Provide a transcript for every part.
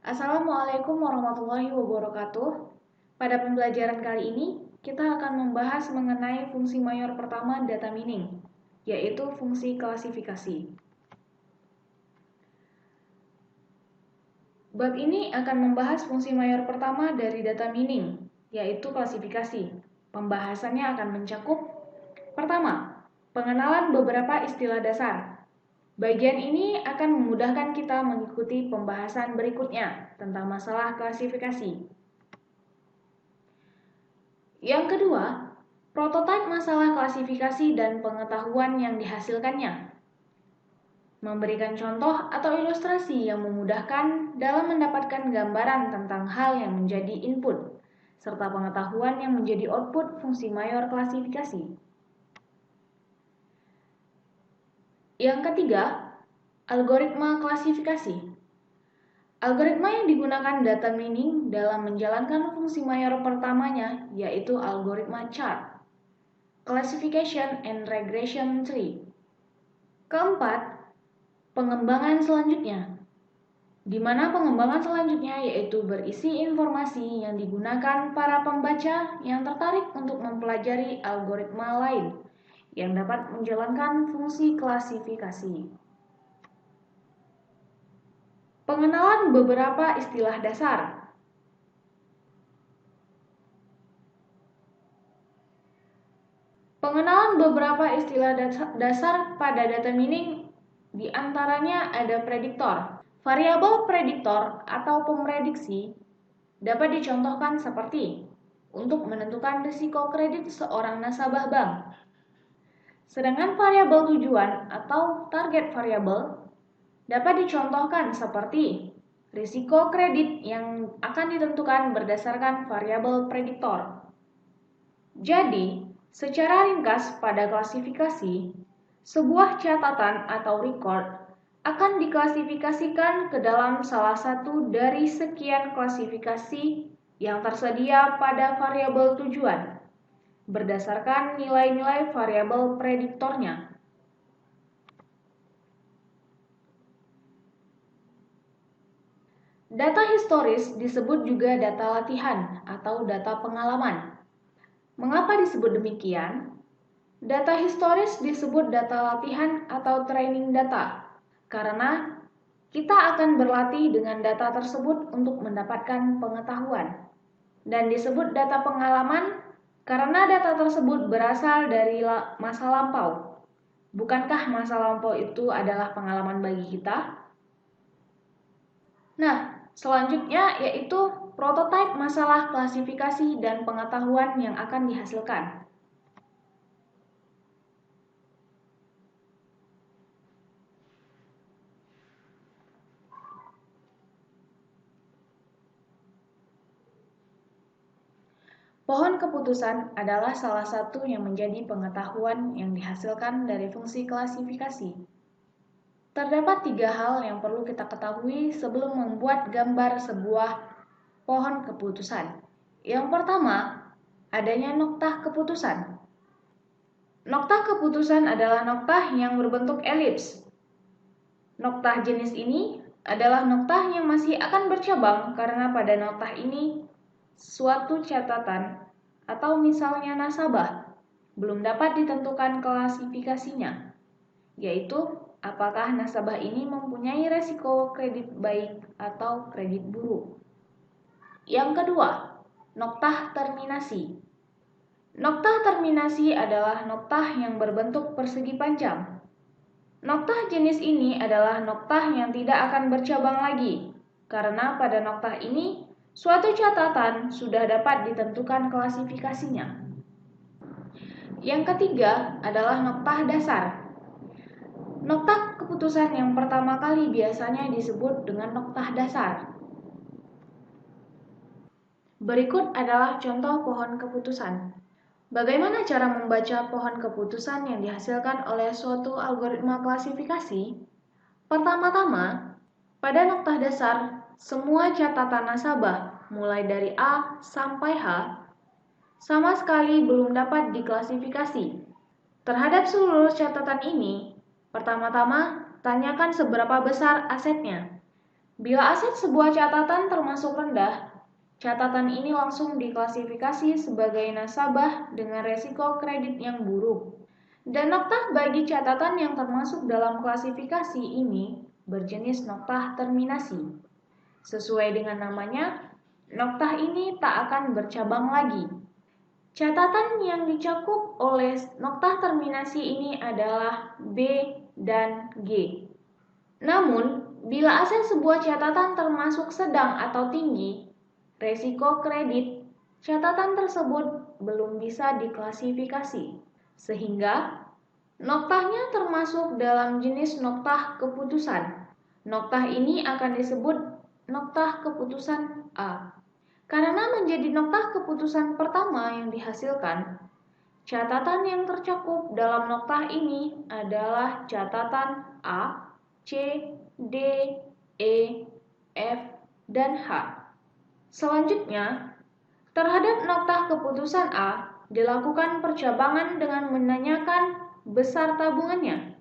Assalamualaikum warahmatullahi wabarakatuh. Pada pembelajaran kali ini, kita akan membahas mengenai fungsi mayor pertama data mining, yaitu fungsi klasifikasi. Bab ini akan membahas fungsi mayor pertama dari data mining, yaitu klasifikasi. Pembahasannya akan mencakup: pertama, pengenalan beberapa istilah dasar. Bagian ini akan memudahkan kita mengikuti pembahasan berikutnya tentang masalah klasifikasi. Yang kedua, prototipe masalah klasifikasi dan pengetahuan yang dihasilkannya. Memberikan contoh atau ilustrasi yang memudahkan dalam mendapatkan gambaran tentang hal yang menjadi input, serta pengetahuan yang menjadi output fungsi mayor klasifikasi. Yang ketiga, algoritma klasifikasi. Algoritma yang digunakan data mining dalam menjalankan fungsi mayor pertamanya yaitu algoritma chart, classification and regression tree. Keempat, pengembangan selanjutnya, di mana pengembangan selanjutnya yaitu berisi informasi yang digunakan para pembaca yang tertarik untuk mempelajari algoritma lain yang dapat menjalankan fungsi klasifikasi. Pengenalan beberapa istilah dasar. Pengenalan beberapa istilah dasar pada data mining di antaranya ada prediktor. Variabel prediktor atau pemprediksi dapat dicontohkan seperti untuk menentukan risiko kredit seorang nasabah bank. Sedangkan variabel tujuan atau target variabel dapat dicontohkan seperti risiko kredit yang akan ditentukan berdasarkan variabel prediktor. Jadi, secara ringkas pada klasifikasi, sebuah catatan atau record akan diklasifikasikan ke dalam salah satu dari sekian klasifikasi yang tersedia pada variabel tujuan berdasarkan nilai-nilai variabel prediktornya. Data historis disebut juga data latihan atau data pengalaman. Mengapa disebut demikian? Data historis disebut data latihan atau training data, karena kita akan berlatih dengan data tersebut untuk mendapatkan pengetahuan. Dan disebut data pengalaman karena data tersebut berasal dari masa lampau. Bukankah masa lampau itu adalah pengalaman bagi kita? Nah, selanjutnya yaitu prototipe masalah klasifikasi dan pengetahuan yang akan dihasilkan. Pohon keputusan adalah salah satu yang menjadi pengetahuan yang dihasilkan dari fungsi klasifikasi. Terdapat 3 hal yang perlu kita ketahui sebelum membuat gambar sebuah pohon keputusan. Yang pertama, adanya noktah keputusan. Noktah keputusan adalah noktah yang berbentuk elips. Noktah jenis ini adalah noktah yang masih akan bercabang karena pada noktah ini suatu catatan atau misalnya nasabah belum dapat ditentukan klasifikasinya, yaitu apakah nasabah ini mempunyai resiko kredit baik atau kredit buruk. Yang kedua, noktah terminasi. Noktah terminasi adalah noktah yang berbentuk persegi panjang. Noktah jenis ini adalah noktah yang tidak akan bercabang lagi, karena pada noktah ini suatu catatan sudah dapat ditentukan klasifikasinya. Yang ketiga adalah noktah dasar. Noktah keputusan yang pertama kali biasanya disebut dengan noktah dasar. Berikut adalah contoh pohon keputusan. Bagaimana cara membaca pohon keputusan yang dihasilkan oleh suatu algoritma klasifikasi? Pertama-tama, pada noktah dasar, semua catatan nasabah mulai dari A sampai H sama sekali belum dapat diklasifikasi. Terhadap seluruh catatan ini, pertama-tama tanyakan seberapa besar asetnya. Bila aset sebuah catatan termasuk rendah, catatan ini langsung diklasifikasi sebagai nasabah dengan resiko kredit yang buruk. Dan noktah bagi catatan yang termasuk dalam klasifikasi ini berjenis noktah terminasi. Sesuai dengan namanya, noktah ini tak akan bercabang lagi. Catatan yang dicakup oleh noktah terminasi ini adalah B dan G. Namun, bila aset sebuah catatan termasuk sedang atau tinggi, resiko kredit, catatan tersebut belum bisa diklasifikasi, sehingga noktahnya termasuk dalam jenis noktah keputusan. Noktah ini akan disebut noktah keputusan A. Karena menjadi noktah keputusan pertama yang dihasilkan, catatan yang tercakup dalam noktah ini adalah catatan A, C, D, E, F, dan H. Selanjutnya, terhadap noktah keputusan A, dilakukan percabangan dengan menanyakan besar tabungannya.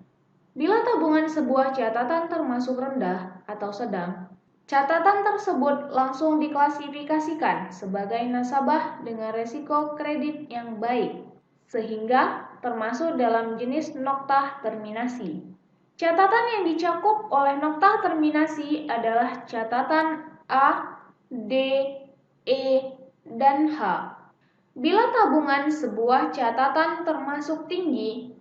Bila tabungan sebuah catatan termasuk rendah atau sedang, catatan tersebut langsung diklasifikasikan sebagai nasabah dengan resiko kredit yang baik, sehingga termasuk dalam jenis noktah terminasi. Catatan yang dicakup oleh noktah terminasi adalah catatan A, D, E, dan H. Bila tabungan sebuah catatan termasuk tinggi,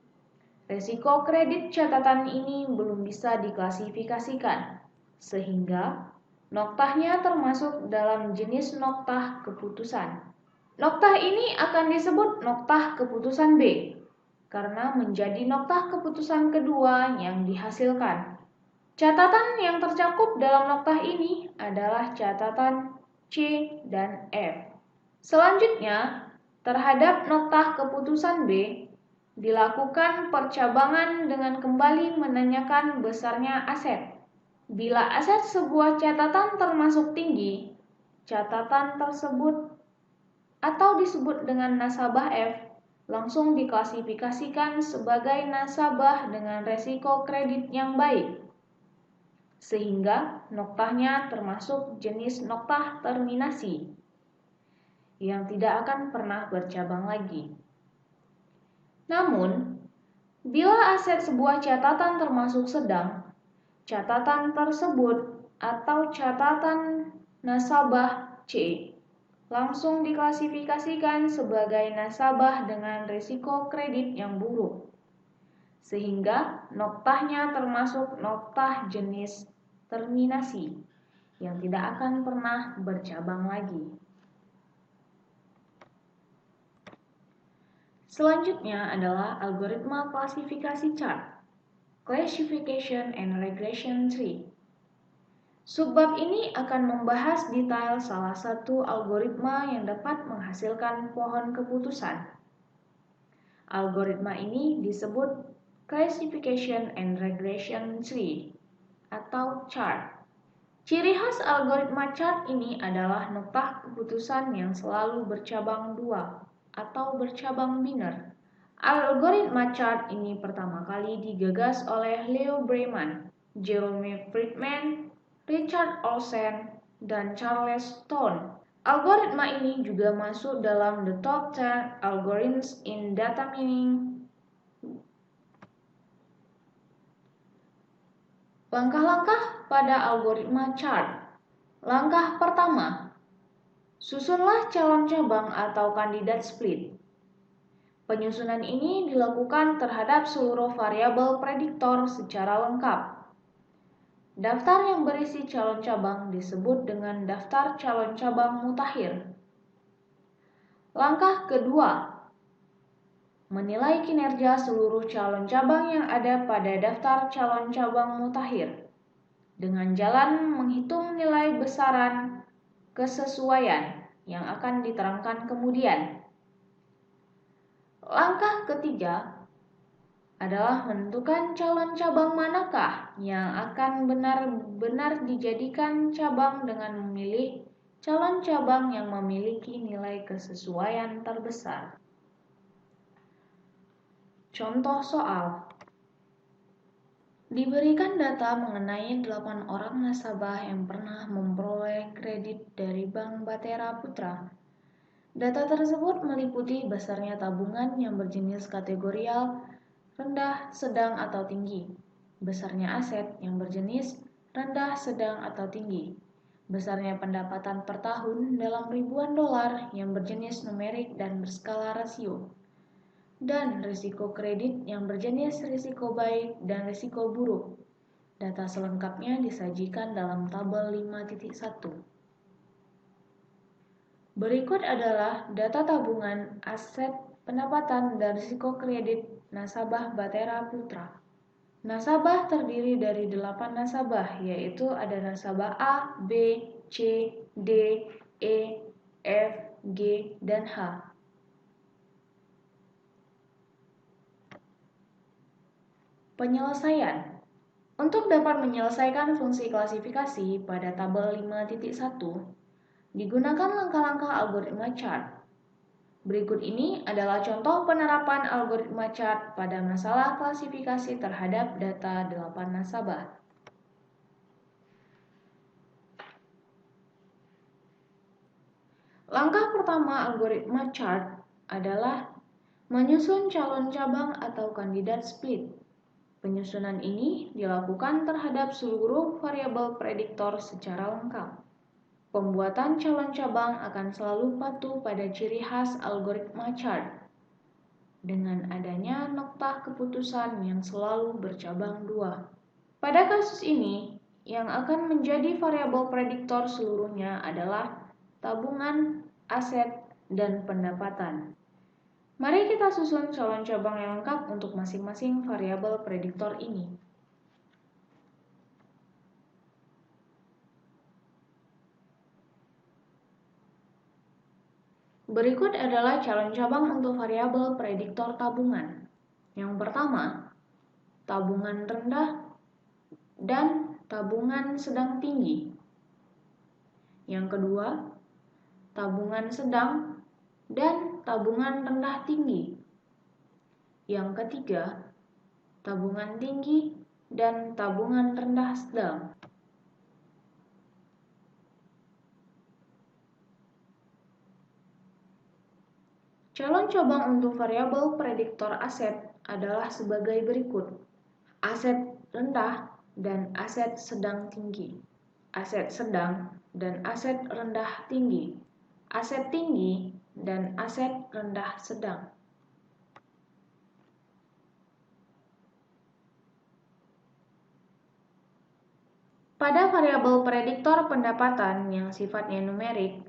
resiko kredit catatan ini belum bisa diklasifikasikan, sehingga noktahnya termasuk dalam jenis noktah keputusan. Noktah ini akan disebut noktah keputusan B, karena menjadi noktah keputusan kedua yang dihasilkan. Catatan yang tercakup dalam noktah ini adalah catatan C dan F. Selanjutnya, terhadap noktah keputusan B, dilakukan percabangan dengan kembali menanyakan besarnya aset. Bila aset sebuah catatan termasuk tinggi, catatan tersebut atau disebut dengan nasabah F langsung diklasifikasikan sebagai nasabah dengan resiko kredit yang baik, sehingga noktahnya termasuk jenis noktah terminasi yang tidak akan pernah bercabang lagi. Namun, bila aset sebuah catatan termasuk sedang, catatan tersebut atau catatan nasabah C langsung diklasifikasikan sebagai nasabah dengan risiko kredit yang buruk, sehingga noktahnya termasuk noktah jenis terminasi yang tidak akan pernah bercabang lagi. Selanjutnya adalah algoritma klasifikasi chart, Classification and Regression Tree. Subbab ini akan membahas detail salah satu algoritma yang dapat menghasilkan pohon keputusan. Algoritma ini disebut Classification and Regression Tree atau chart. Ciri khas algoritma chart ini adalah noktah keputusan yang selalu bercabang dua atau bercabang biner. Algoritma chart ini pertama kali digagas oleh Leo Breiman, Jerome Friedman, Richard Olsen, dan Charles Stone. Algoritma ini juga masuk dalam the top 10 algorithms in data mining. Langkah-langkah pada algoritma chart. Langkah pertama, susunlah calon cabang atau kandidat split. Penyusunan ini dilakukan terhadap seluruh variabel prediktor secara lengkap. Daftar yang berisi calon cabang disebut dengan daftar calon cabang mutakhir. Langkah kedua, menilai kinerja seluruh calon cabang yang ada pada daftar calon cabang mutakhir dengan jalan menghitung nilai besaran kesesuaian yang akan diterangkan kemudian. Langkah ketiga adalah menentukan calon cabang manakah yang akan benar-benar dijadikan cabang dengan memilih calon cabang yang memiliki nilai kesesuaian terbesar. Contoh soal. Diberikan data mengenai 8 orang nasabah yang pernah memperoleh kredit dari Bank Bahtera Putra. Data tersebut meliputi besarnya tabungan yang berjenis kategorial rendah, sedang, atau tinggi, besarnya aset yang berjenis rendah, sedang, atau tinggi, besarnya pendapatan per tahun dalam ribuan dolar yang berjenis numerik dan berskala rasio, dan risiko kredit yang berjenis risiko baik dan risiko buruk. Data selengkapnya disajikan dalam tabel 5.1. Berikut adalah data tabungan, aset, pendapatan, dan risiko kredit nasabah Bahtera Putra. Nasabah terdiri dari 8 nasabah, yaitu ada nasabah A, B, C, D, E, F, G, dan H. Penyelesaian. Untuk dapat menyelesaikan fungsi klasifikasi pada tabel 5.1, digunakan langkah-langkah algoritma chart. Berikut ini adalah contoh penerapan algoritma chart pada masalah klasifikasi terhadap data 8 nasabah. Langkah pertama algoritma chart adalah menyusun calon cabang atau kandidat split. Penyusunan ini dilakukan terhadap seluruh variabel prediktor secara lengkap. Pembuatan calon cabang akan selalu patuh pada ciri khas algoritma chart, dengan adanya noktah keputusan yang selalu bercabang dua. Pada kasus ini, yang akan menjadi variabel prediktor seluruhnya adalah tabungan, aset, dan pendapatan. Mari kita susun calon cabang yang lengkap untuk masing-masing variabel prediktor ini. Berikut adalah calon cabang untuk variabel prediktor tabungan. Yang pertama, tabungan rendah dan tabungan sedang tinggi. Yang kedua, tabungan sedang dan tabungan rendah tinggi. Yang ketiga, tabungan tinggi dan tabungan rendah sedang. Calon cabang untuk variabel prediktor aset adalah sebagai berikut: aset rendah dan aset sedang tinggi, aset sedang dan aset rendah tinggi, aset tinggi dan aset rendah sedang. Pada variabel prediktor pendapatan yang sifatnya numerik,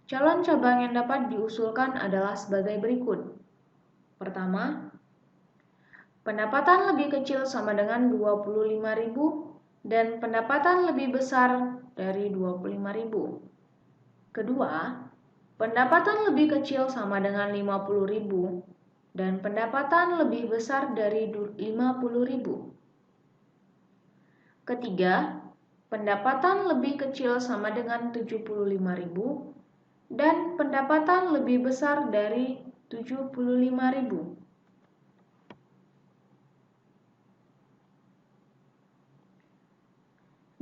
calon cabang yang dapat diusulkan adalah sebagai berikut. Pertama, pendapatan lebih kecil sama dengan 25.000 dan pendapatan lebih besar dari 25.000. Kedua, pendapatan lebih kecil sama dengan 50.000 dan pendapatan lebih besar dari 50.000. Ketiga, pendapatan lebih kecil sama dengan 75.000 dan pendapatan lebih besar dari 75.000.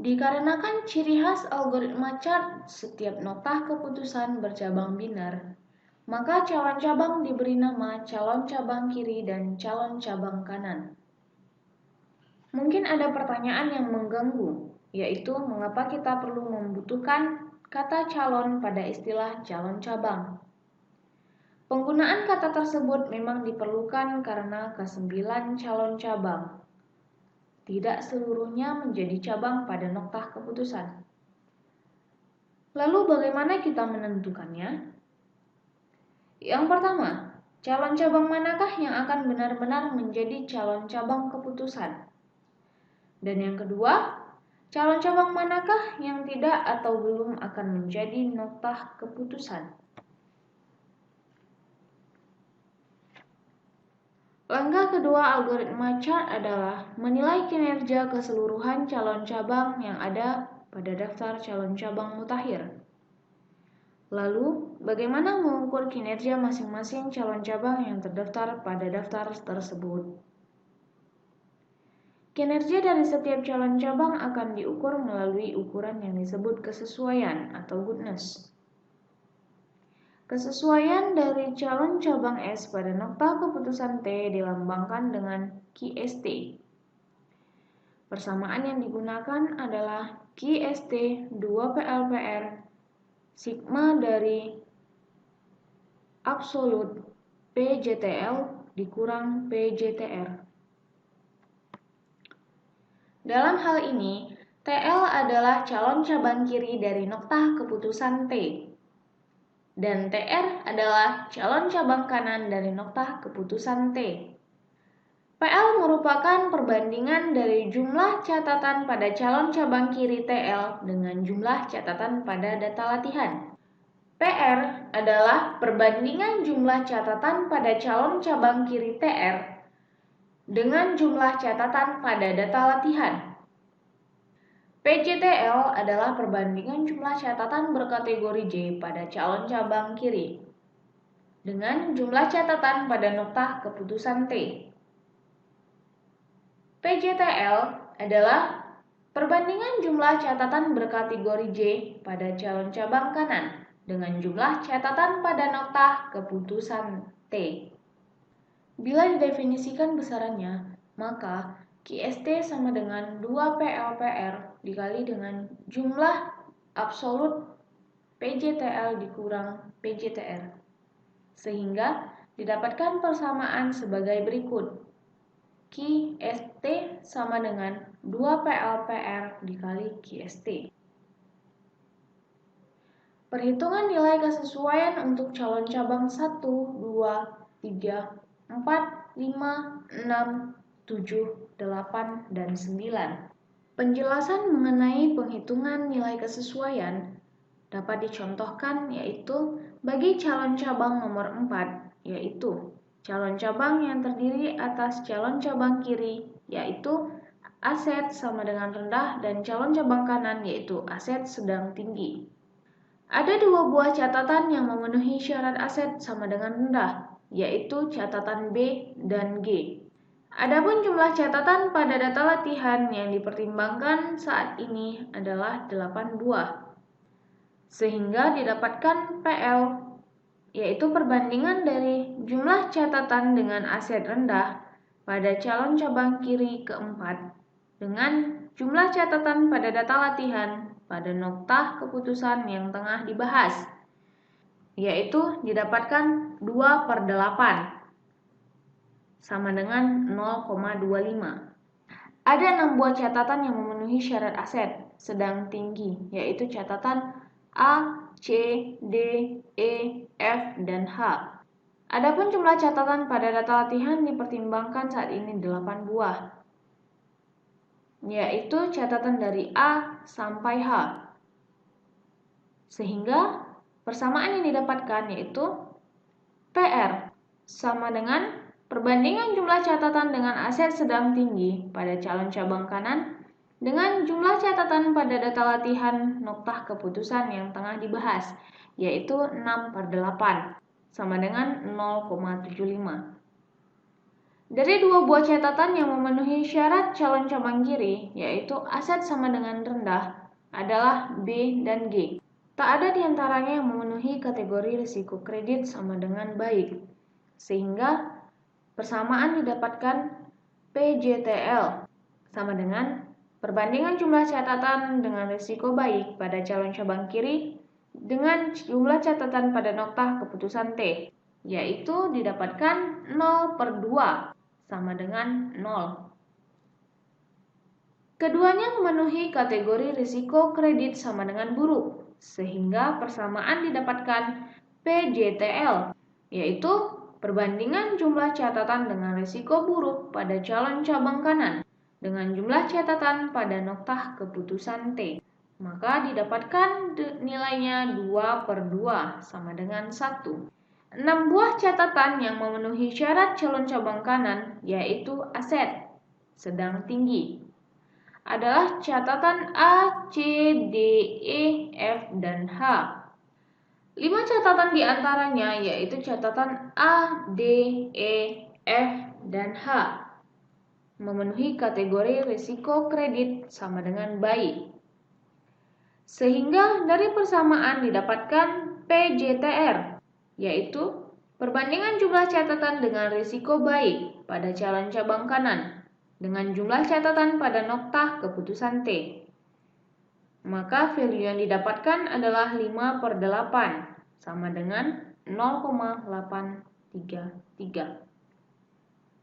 Dikarenakan ciri khas algoritma chart setiap noktah keputusan bercabang binar, maka calon cabang diberi nama calon cabang kiri dan calon cabang kanan. Mungkin ada pertanyaan yang mengganggu, yaitu mengapa kita perlu membutuhkan kata calon pada istilah calon cabang. Penggunaan kata tersebut memang diperlukan karena ke-9 calon cabang. Tidak seluruhnya menjadi cabang pada noktah keputusan. Lalu bagaimana kita menentukannya? Yang pertama, calon cabang manakah yang akan benar-benar menjadi calon cabang keputusan? Dan yang kedua, calon cabang manakah yang tidak atau belum akan menjadi noktah keputusan? Langkah kedua algoritma chart adalah menilai kinerja keseluruhan calon cabang yang ada pada daftar calon cabang mutakhir. Lalu, bagaimana mengukur kinerja masing-masing calon cabang yang terdaftar pada daftar tersebut? Kinerja dari setiap calon cabang akan diukur melalui ukuran yang disebut kesesuaian atau goodness. Kesesuaian dari calon cabang S pada nokta keputusan T dilambangkan dengan QST. Persamaan yang digunakan adalah QST 2PLPR sigma dari absolut PJTL dikurang PJTR. Dalam hal ini, TL adalah calon cabang kiri dari nokta keputusan T, dan TR adalah calon cabang kanan dari nokta keputusan T. PL merupakan perbandingan dari jumlah catatan pada calon cabang kiri TL dengan jumlah catatan pada data latihan. PR adalah perbandingan jumlah catatan pada calon cabang kiri TR dengan jumlah catatan pada data latihan. PJTL adalah perbandingan jumlah catatan berkategori J pada calon cabang kiri dengan jumlah catatan pada nokta keputusan T. PJTL adalah perbandingan jumlah catatan berkategori J pada calon cabang kanan dengan jumlah catatan pada nokta keputusan T. Bila didefinisikan besarannya, maka QST sama dengan 2PLPR dikali dengan jumlah absolut PJTL dikurang PJTR, sehingga didapatkan persamaan sebagai berikut. QST sama dengan 2PLPR dikali QST. Perhitungan nilai kesesuaian untuk calon cabang 1, 2, 3, 4, 5, 6, 7, 8, dan 9. Penjelasan mengenai penghitungan nilai kesesuaian dapat dicontohkan yaitu bagi calon cabang nomor 4, yaitu calon cabang yang terdiri atas calon cabang kiri, yaitu aset sama dengan rendah, dan calon cabang kanan, yaitu aset sedang tinggi. Ada dua buah catatan yang memenuhi syarat aset sama dengan rendah, yaitu catatan B dan G. Adapun jumlah catatan pada data latihan yang dipertimbangkan saat ini adalah 8 buah. Sehingga didapatkan PL, yaitu perbandingan dari jumlah catatan dengan aset rendah pada calon cabang kiri keempat dengan jumlah catatan pada data latihan pada nokta keputusan yang tengah dibahas, yaitu didapatkan 2/8 sama dengan 0,25. Ada 6 buah catatan yang memenuhi syarat aset sedang tinggi, yaitu catatan A, C, D, E, F, dan H. Adapun jumlah catatan pada data latihan dipertimbangkan saat ini 8 buah, yaitu catatan dari A sampai H. Sehingga persamaan yang didapatkan yaitu PR sama dengan perbandingan jumlah catatan dengan aset sedang tinggi pada calon cabang kanan dengan jumlah catatan pada data latihan nokta keputusan yang tengah dibahas, yaitu 6/8 sama dengan 0,75. Dari dua buah catatan yang memenuhi syarat calon cabang kiri, yaitu aset sama dengan rendah, adalah B dan G. Tak ada di antaranya yang memenuhi kategori risiko kredit sama dengan baik, sehingga persamaan didapatkan PJTL sama dengan perbandingan jumlah catatan dengan risiko baik pada calon cabang kiri dengan jumlah catatan pada nokta keputusan T, yaitu didapatkan 0/2 sama dengan 0. Keduanya memenuhi kategori risiko kredit sama dengan buruk, sehingga persamaan didapatkan PJTL, yaitu perbandingan jumlah catatan dengan risiko buruk pada calon cabang kanan dengan jumlah catatan pada nokta keputusan T. Maka didapatkan nilainya 2/2 sama dengan 1. 6 buah catatan yang memenuhi syarat calon cabang kanan, yaitu aset sedang tinggi, adalah catatan A, C, D, E, F, dan H. 5 catatan di antaranya yaitu catatan A, D, E, F, dan H. memenuhi kategori risiko kredit sama dengan baik. Sehingga dari persamaan didapatkan PJTR, yaitu perbandingan jumlah catatan dengan risiko baik pada calon cabang kanan dengan jumlah catatan pada nokta keputusan T. Maka value yang didapatkan adalah 5/8 sama dengan 0,833.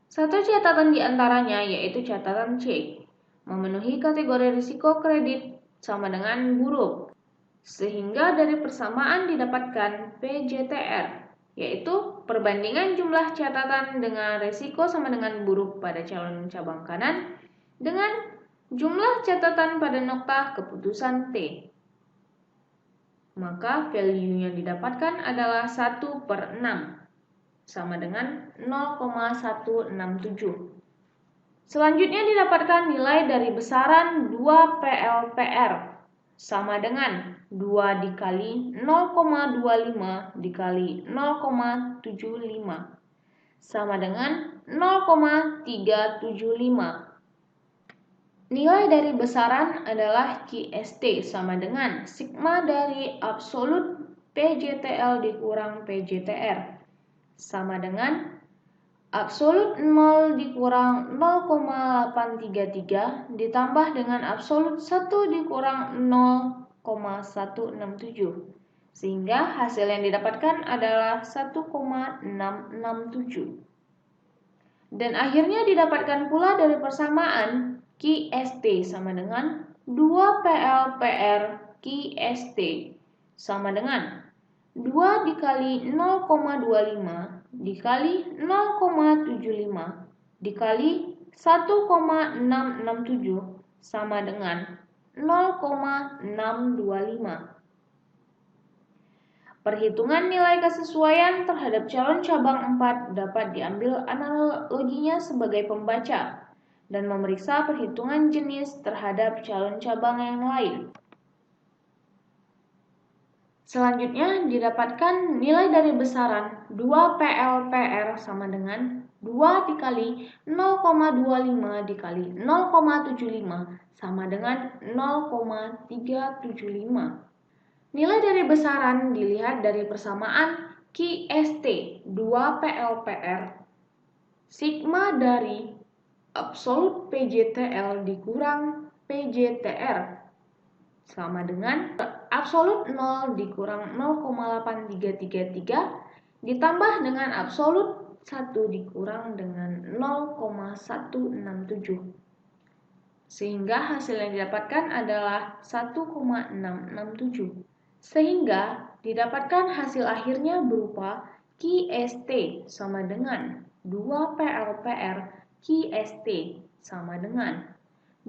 Satu catatan di antaranya yaitu catatan C, memenuhi kategori risiko kredit sama dengan buruk. Sehingga dari persamaan didapatkan PJTR, yaitu perbandingan jumlah catatan dengan risiko sama dengan buruk pada calon cabang kanan dengan jumlah catatan pada nokta keputusan T. Maka value yang didapatkan adalah 1/6 sama dengan 0,167. Selanjutnya didapatkan nilai dari besaran 2 PLPR sama dengan 2 dikali 0,25 dikali 0,75 sama dengan 0,375. Nilai dari besaran adalah QST sama dengan sigma dari absolut PJTL dikurang PJTR sama dengan absolut 0 dikurang 0,833 ditambah dengan absolut 1 dikurang 0,167. Sehingga hasil yang didapatkan adalah 1,667. Dan akhirnya didapatkan pula dari persamaan QST sama dengan 2 PLPR QST sama dengan 2 dikali 0,25 dikali 0,75 dikali 1,667 sama dengan 0,625. Perhitungan nilai kesesuaian terhadap calon cabang 4 dapat diambil analoginya sebagai pembaca dan memeriksa perhitungan jenis terhadap calon cabang yang lain. Selanjutnya didapatkan nilai dari besaran 2 PLPR sama dengan 2 dikali 0,25 dikali 0,75 sama dengan 0,375. Nilai dari besaran dilihat dari persamaan QST 2 PLPR sigma dari absolut PJTL dikurang PJTR sama dengan absolut 0 dikurang 0,8333 ditambah dengan absolut 1 dikurang dengan 0,167. Sehingga hasil yang didapatkan adalah 1,667. Sehingga didapatkan hasil akhirnya berupa QST sama dengan 2 PLPR QST sama dengan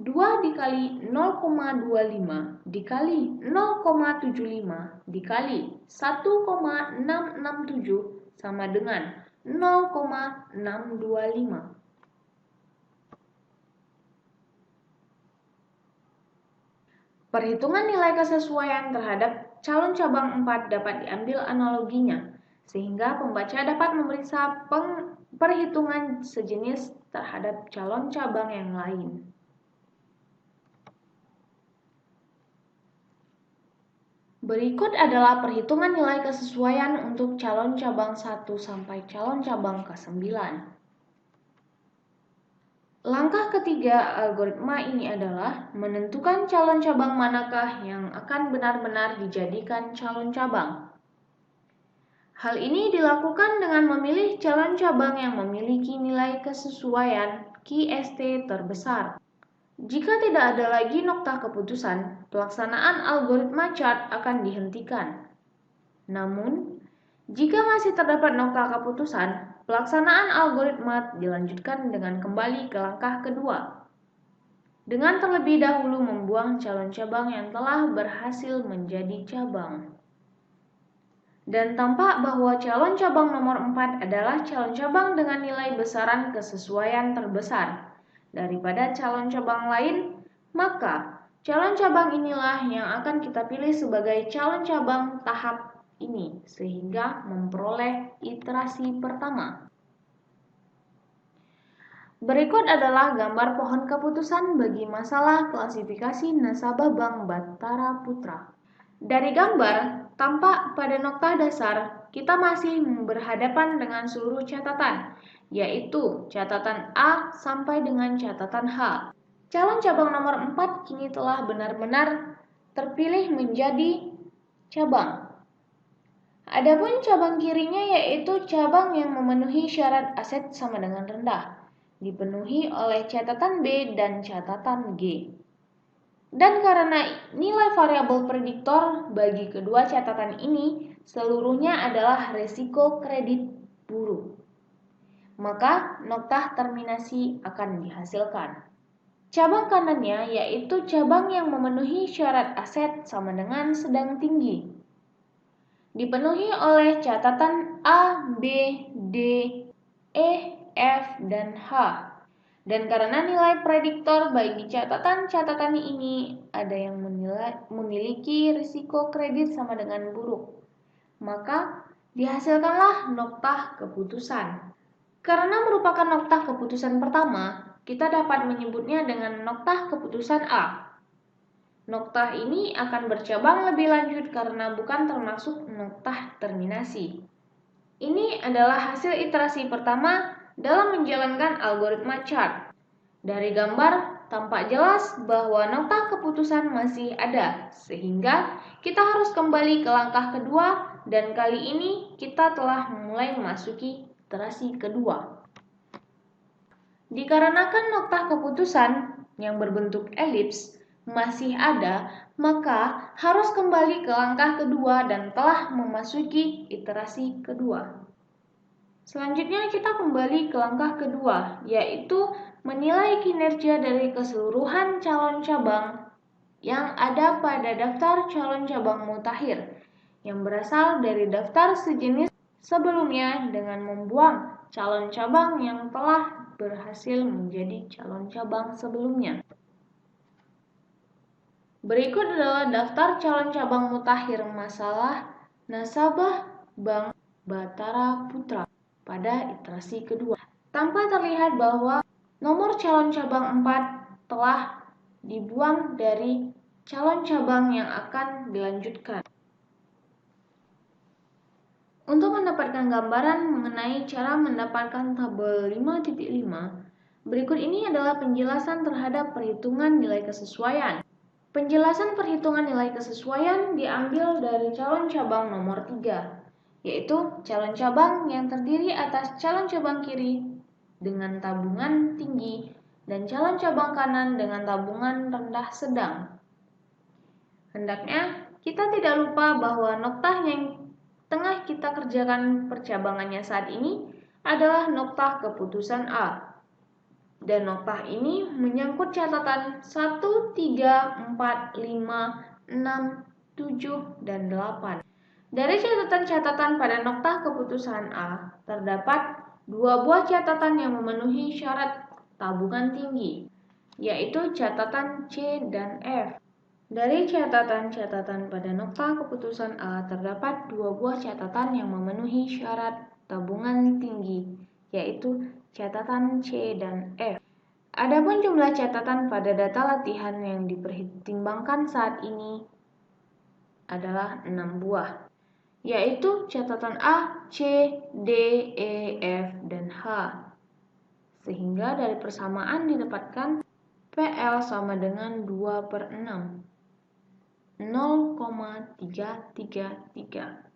2 dikali 0,25 dikali 0,75 dikali 1,667 sama dengan 0,625. Perhitungan nilai kesesuaian terhadap calon cabang 4 dapat diambil analoginya, sehingga pembaca dapat memeriksa perhitungan sejenis terhadap calon cabang yang lain. Berikut adalah perhitungan nilai kesesuaian untuk calon cabang 1 sampai calon cabang ke-9. Langkah ketiga algoritma ini adalah menentukan calon cabang manakah yang akan benar-benar dijadikan calon cabang. Hal ini dilakukan dengan memilih calon cabang yang memiliki nilai kesesuaian QST terbesar. Jika tidak ada lagi nokta keputusan, pelaksanaan algoritma chart akan dihentikan. Namun, jika masih terdapat nokta keputusan, pelaksanaan algoritma dilanjutkan dengan kembali ke langkah kedua, dengan terlebih dahulu membuang calon cabang yang telah berhasil menjadi cabang. Dan tampak bahwa calon cabang nomor 4 adalah calon cabang dengan nilai besaran kesesuaian terbesar daripada calon cabang lain, maka calon cabang inilah yang akan kita pilih sebagai calon cabang tahap ini sehingga memperoleh iterasi pertama. Berikut adalah gambar pohon keputusan bagi masalah klasifikasi nasabah Bank Batara Putra. Dari gambar, tampak pada nokta dasar kita masih berhadapan dengan seluruh catatan, yaitu catatan A sampai dengan catatan H. Calon cabang nomor 4 kini telah benar-benar terpilih menjadi cabang. Adapun cabang kirinya yaitu cabang yang memenuhi syarat aset sama dengan rendah, dipenuhi oleh catatan B dan catatan G. Dan karena nilai variabel prediktor bagi kedua catatan ini seluruhnya adalah resiko kredit buruk, maka nokta terminasi akan dihasilkan. Cabang kanannya yaitu cabang yang memenuhi syarat aset sama dengan sedang tinggi, dipenuhi oleh catatan A, B, D, E, F, dan H. Dan karena nilai prediktor bagi catatan-catatan ini ada yang memiliki risiko kredit sama dengan buruk, maka dihasilkanlah nokta keputusan. Karena merupakan nokta keputusan pertama, kita dapat menyebutnya dengan nokta keputusan A. Nokta ini akan bercabang lebih lanjut karena bukan termasuk nokta terminasi. Ini adalah hasil iterasi pertama dalam menjalankan algoritma chart. Dari gambar, tampak jelas bahwa nokta keputusan masih ada, sehingga kita harus kembali ke langkah kedua, dan kali ini kita telah mulai memasuki iterasi kedua. Dikarenakan nokta keputusan yang berbentuk elips masih ada, maka harus kembali ke langkah kedua dan telah memasuki iterasi kedua. Selanjutnya kita kembali ke langkah kedua, yaitu menilai kinerja dari keseluruhan calon cabang yang ada pada daftar calon cabang mutakhir yang berasal dari daftar sejenis sebelumnya dengan membuang calon cabang yang telah berhasil menjadi calon cabang sebelumnya. Berikut adalah daftar calon cabang mutakhir masalah nasabah Bank Batara Putra pada iterasi kedua. Tanpa terlihat bahwa nomor calon cabang 4 telah dibuang dari calon cabang yang akan dilanjutkan. Untuk mendapatkan gambaran mengenai cara mendapatkan tabel 5.5, berikut ini adalah penjelasan terhadap perhitungan nilai kesesuaian. Penjelasan perhitungan nilai kesesuaian diambil dari calon cabang nomor 3, yaitu calon cabang yang terdiri atas calon cabang kiri dengan tabungan tinggi dan calon cabang kanan dengan tabungan rendah sedang. Hendaknya kita tidak lupa bahwa nokta yang tengah kita kerjakan percabangannya saat ini adalah nokta keputusan A. Dan nokta ini menyangkut catatan 1, 3, 4, 5, 6, 7, dan 8. Dari catatan-catatan pada nokta keputusan A, terdapat dua buah catatan yang memenuhi syarat tabungan tinggi, yaitu catatan C dan F. Dari catatan-catatan pada nokta keputusan A, terdapat dua buah catatan yang memenuhi syarat tabungan tinggi, yaitu catatan C dan F. Adapun jumlah catatan pada data latihan yang dipertimbangkan saat ini adalah 6 buah, yaitu catatan A, C, D, E, F, dan H. Sehingga dari persamaan didapatkan PL sama dengan 2/6. 0,333.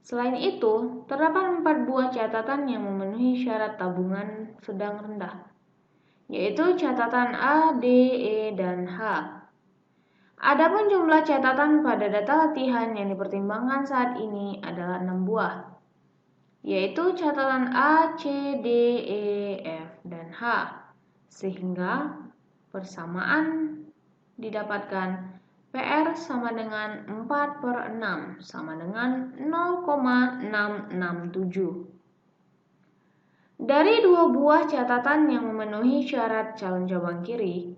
Selain itu, terdapat 4 buah catatan yang memenuhi syarat tabungan sedang rendah, yaitu catatan A, D, E, dan H. Adapun jumlah catatan pada data latihan yang dipertimbangkan saat ini adalah 6 buah, yaitu catatan A, C, D, E, F, dan H. Sehingga persamaan didapatkan PR sama dengan 4/6 sama dengan 0,667. Dari dua buah catatan yang memenuhi syarat calon cabang kiri,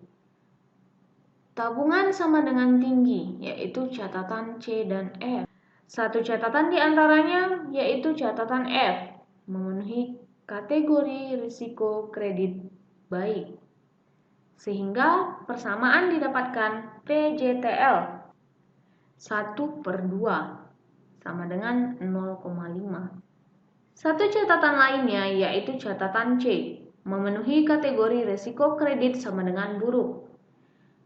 tabungan sama dengan tinggi, yaitu catatan C dan F. Satu catatan di antaranya, yaitu catatan F, memenuhi kategori risiko kredit baik. Sehingga persamaan didapatkan PJTL 1/2 sama dengan 0,5. Satu catatan lainnya yaitu catatan C, memenuhi kategori risiko kredit sama dengan buruk.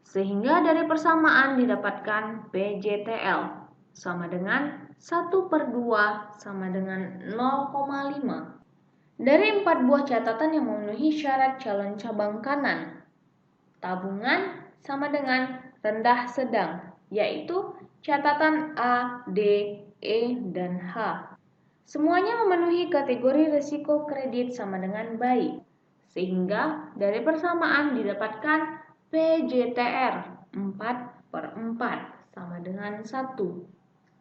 Sehingga dari persamaan didapatkan PJTL sama dengan 1/2 sama dengan 0,5. Dari 4 buah catatan yang memenuhi syarat calon cabang kanan, tabungan sama dengan rendah sedang, yaitu catatan A, D, E, dan H. Semuanya memenuhi kategori risiko kredit sama dengan baik, sehingga dari persamaan didapatkan PJTR 4/4 sama dengan 1.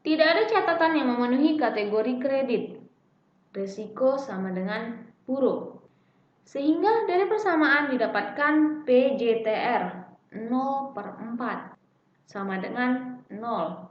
Tidak ada catatan yang memenuhi kategori kredit, risiko sama dengan buruk. Sehingga dari persamaan didapatkan PJTR 0/4 sama dengan 0.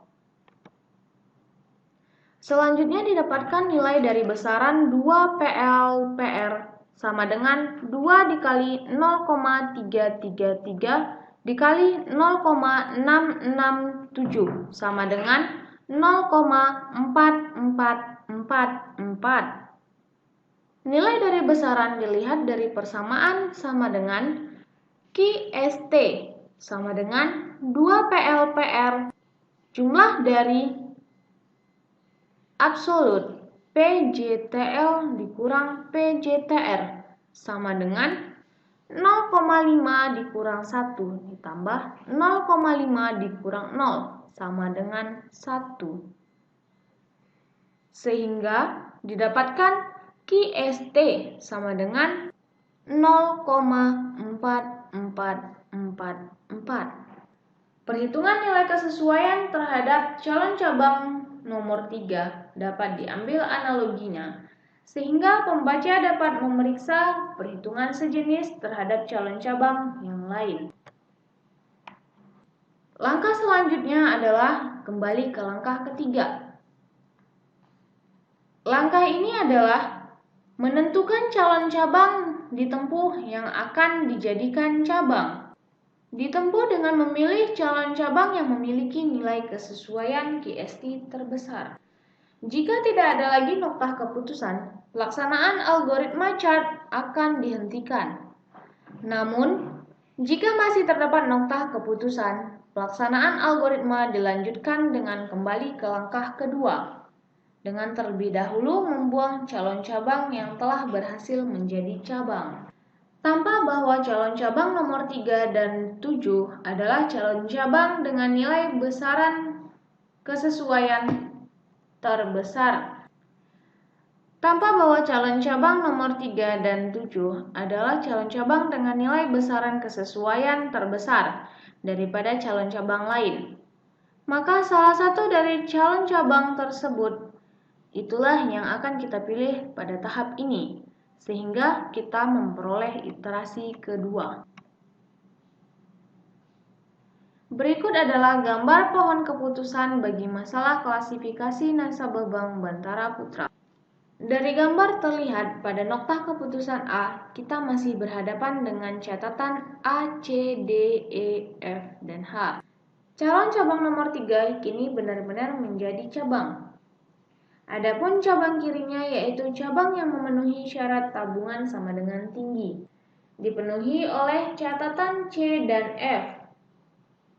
Selanjutnya didapatkan nilai dari besaran 2 PLPR sama dengan 2 dikali 0,333 dikali 0,667 sama dengan 0,4444. Nilai dari besaran dilihat dari persamaan sama dengan QST sama dengan 2 PLPR jumlah dari absolut PJTL dikurang PJTR sama dengan 0,5 dikurang 1 ditambah 0,5 dikurang 0 sama dengan 1. Sehingga didapatkan QST sama dengan 0,4444. Perhitungan nilai kesesuaian terhadap calon cabang nomor 3 dapat diambil analoginya, sehingga pembaca dapat memeriksa perhitungan sejenis terhadap calon cabang yang lain. Langkah selanjutnya adalah kembali ke langkah ketiga. Langkah ini adalah menentukan calon cabang ditempuh yang akan dijadikan cabang. Ditempuh dengan memilih calon cabang yang memiliki nilai kesesuaian QST terbesar. Jika tidak ada lagi noktah keputusan, pelaksanaan algoritma chart akan dihentikan. Namun, jika masih terdapat noktah keputusan, pelaksanaan algoritma dilanjutkan dengan kembali ke langkah kedua, dengan terlebih dahulu membuang calon cabang yang telah berhasil menjadi cabang. Tanpa bahwa calon cabang nomor 3 dan 7 adalah calon cabang dengan nilai besaran kesesuaian terbesar. Tanpa bahwa calon cabang nomor 3 dan 7 adalah calon cabang dengan nilai besaran kesesuaian terbesar daripada calon cabang lain, maka salah satu dari calon cabang tersebut itulah yang akan kita pilih pada tahap ini, sehingga kita memperoleh iterasi kedua. Berikut adalah gambar pohon keputusan bagi masalah klasifikasi nasabah Bank Bantara Putra. Dari gambar terlihat pada noktah keputusan A, kita masih berhadapan dengan catatan A, C, D, E, F, dan H. Calon cabang nomor 3 kini benar-benar menjadi cabang. Adapun cabang kirinya yaitu cabang yang memenuhi syarat tabungan sama dengan tinggi, dipenuhi oleh catatan C dan F.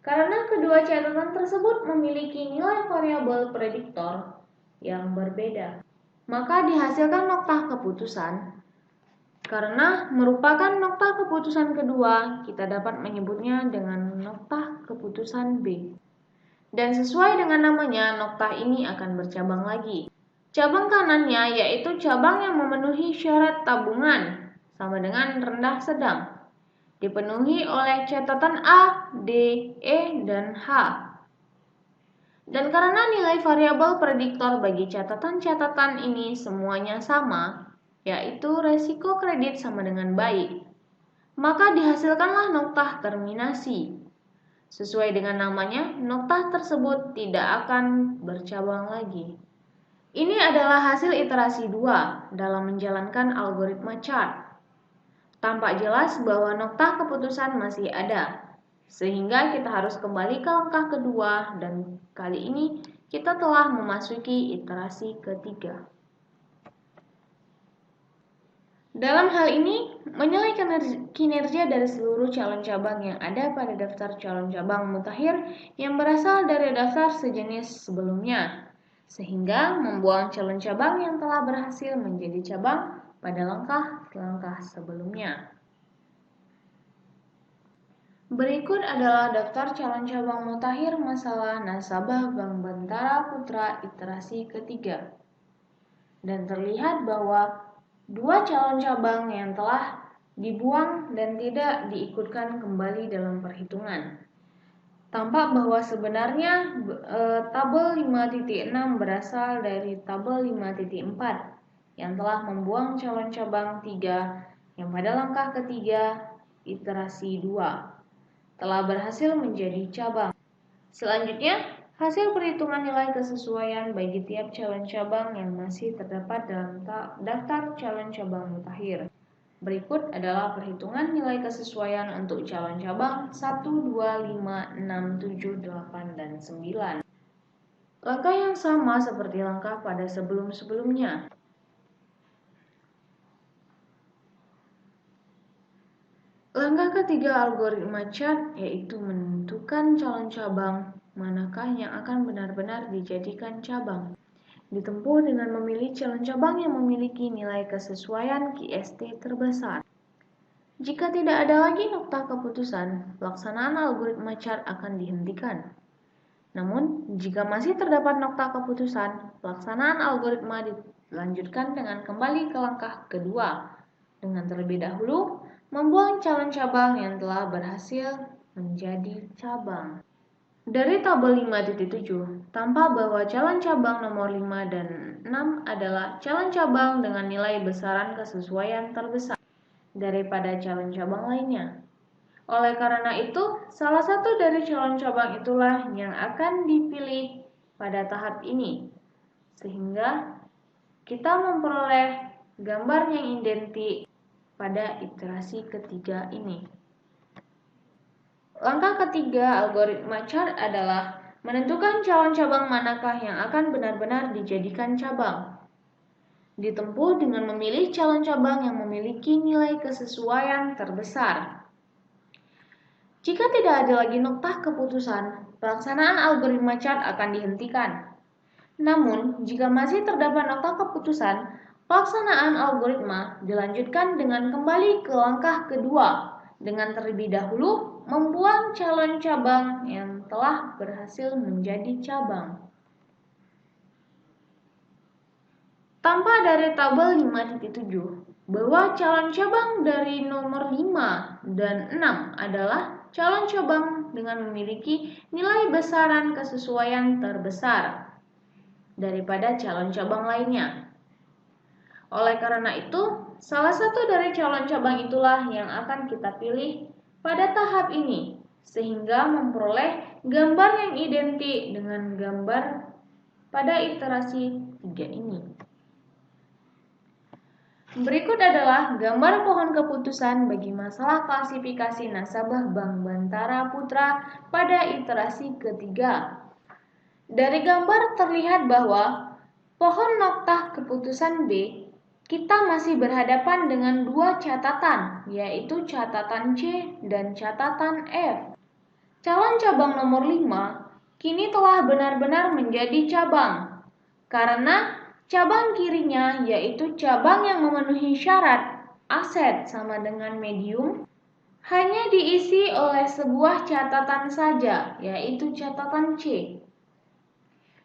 Karena kedua catatan tersebut memiliki nilai variabel prediktor yang berbeda, maka dihasilkan noktah keputusan. Karena merupakan noktah keputusan kedua, kita dapat menyebutnya dengan noktah keputusan B. Dan sesuai dengan namanya, noktah ini akan bercabang lagi. Cabang kanannya yaitu cabang yang memenuhi syarat tabungan sama dengan rendah sedang, dipenuhi oleh catatan A, D, E, dan H. Dan karena nilai variabel prediktor bagi catatan-catatan ini semuanya sama, yaitu resiko kredit sama dengan baik, maka dihasilkanlah noktah terminasi. Sesuai dengan namanya, noktah tersebut tidak akan bercabang lagi. Ini adalah hasil iterasi 2 dalam menjalankan algoritma chart. Tampak jelas bahwa nokta keputusan masih ada, sehingga kita harus kembali ke langkah kedua dan kali ini kita telah memasuki iterasi ketiga. Dalam hal ini, menilai kinerja dari seluruh calon cabang yang ada pada daftar calon cabang mutakhir yang berasal dari daftar sejenis sebelumnya, sehingga membuang calon cabang yang telah berhasil menjadi cabang pada langkah-langkah sebelumnya. Berikut adalah daftar calon cabang mutakhir masalah nasabah Bank Bantara Putra iterasi ketiga. Dan terlihat bahwa 2 calon cabang yang telah dibuang dan tidak diikutkan kembali dalam perhitungan. Tampak bahwa sebenarnya tabel 5.6 berasal dari tabel 5.4 yang telah membuang calon cabang 3 yang pada langkah ketiga iterasi 2 telah berhasil menjadi cabang. Selanjutnya, hasil perhitungan nilai kesesuaian bagi tiap calon cabang yang masih terdapat dalam daftar calon cabang mutakhir. Berikut adalah perhitungan nilai kesesuaian untuk calon cabang 1, 2, 5, 6, 7, 8, dan 9. Langkah yang sama seperti langkah pada sebelum-sebelumnya. Langkah ketiga algoritma chart yaitu menentukan calon cabang manakah yang akan benar-benar dijadikan cabang. Ditempuh dengan memilih calon cabang yang memiliki nilai kesesuaian QST terbesar. Jika tidak ada lagi nokta keputusan, pelaksanaan algoritma chart akan dihentikan. Namun, jika masih terdapat nokta keputusan, pelaksanaan algoritma dilanjutkan dengan kembali ke langkah kedua, dengan terlebih dahulu membuang calon cabang yang telah berhasil menjadi cabang. Dari tabel 5.7, tampak bahwa calon cabang nomor 5 dan 6 adalah calon cabang dengan nilai besaran kesesuaian terbesar daripada calon cabang lainnya. Oleh karena itu, salah satu dari calon cabang itulah yang akan dipilih pada tahap ini, sehingga kita memperoleh gambar yang identik pada iterasi ketiga ini. Langkah ketiga algoritma chart adalah menentukan calon cabang manakah yang akan benar-benar dijadikan cabang. Ditempuh dengan memilih calon cabang yang memiliki nilai kesesuaian terbesar. Jika tidak ada lagi nokta keputusan, pelaksanaan algoritma chart akan dihentikan. Namun, jika masih terdapat nokta keputusan, pelaksanaan algoritma dilanjutkan dengan kembali ke langkah kedua, dengan terlebih dahulu membuang calon cabang yang telah berhasil menjadi cabang. Tampak dari tabel 5.7 bahwa calon cabang dari nomor 5 dan 6 adalah calon cabang dengan memiliki nilai besaran kesesuaian terbesar daripada calon cabang lainnya. Oleh karena itu, salah satu dari calon cabang itulah yang akan kita pilih pada tahap ini, sehingga memperoleh gambar yang identik dengan gambar pada iterasi 3 ini. Berikut adalah gambar pohon keputusan bagi masalah klasifikasi nasabah Bank Bantara Putra pada iterasi ketiga. Dari gambar terlihat bahwa pohon nokta keputusan B, kita masih berhadapan dengan 2 catatan, yaitu catatan C dan catatan F. Calon cabang nomor 5 kini telah benar-benar menjadi cabang, karena cabang kirinya yaitu cabang yang memenuhi syarat aset sama dengan medium hanya diisi oleh sebuah catatan saja, yaitu catatan C.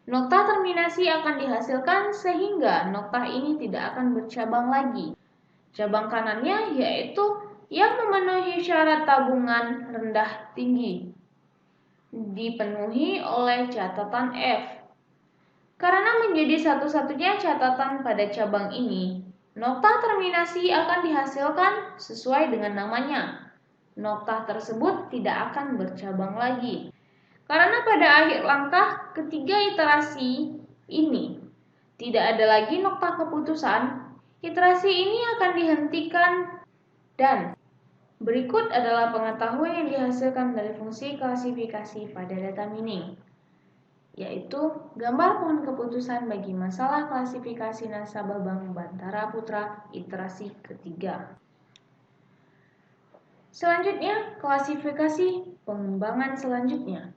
Nokta terminasi akan dihasilkan sehingga nokta ini tidak akan bercabang lagi. Cabang kanannya yaitu yang memenuhi syarat tabungan rendah tinggi dipenuhi oleh catatan F. Karena menjadi satu-satunya catatan pada cabang ini, nokta terminasi akan dihasilkan sesuai dengan namanya. Nokta tersebut tidak akan bercabang lagi. Karena pada akhir langkah ketiga iterasi ini, Tidak ada lagi nokta keputusan, iterasi ini akan dihentikan dan berikut adalah pengetahuan yang dihasilkan dari fungsi klasifikasi pada data mining, yaitu gambar pohon keputusan bagi masalah klasifikasi nasabah Bank Bantara Putra iterasi ketiga. Selanjutnya, klasifikasi pengembangan selanjutnya.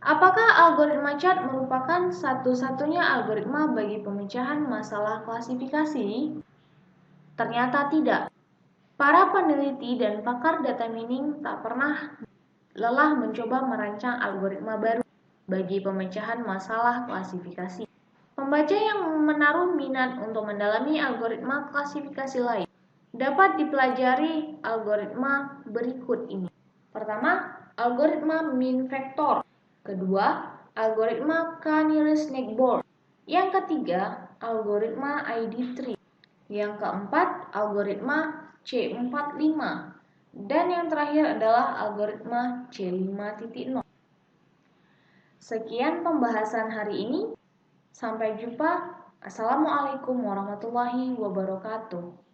Apakah algoritma CHAT merupakan satu-satunya algoritma bagi pemecahan masalah klasifikasi? Ternyata tidak. Para peneliti dan pakar data mining tak pernah lelah mencoba merancang algoritma baru bagi pemecahan masalah klasifikasi. Pembaca yang menaruh minat untuk mendalami algoritma klasifikasi lain dapat dipelajari algoritma berikut ini. Pertama, algoritma min vector. Kedua, algoritma K-nearest neighbor. Yang ketiga, algoritma ID tree. Yang keempat, algoritma C45. Dan yang terakhir adalah algoritma C5.0. Sekian pembahasan hari ini. Sampai jumpa. Assalamualaikum warahmatullahi wabarakatuh.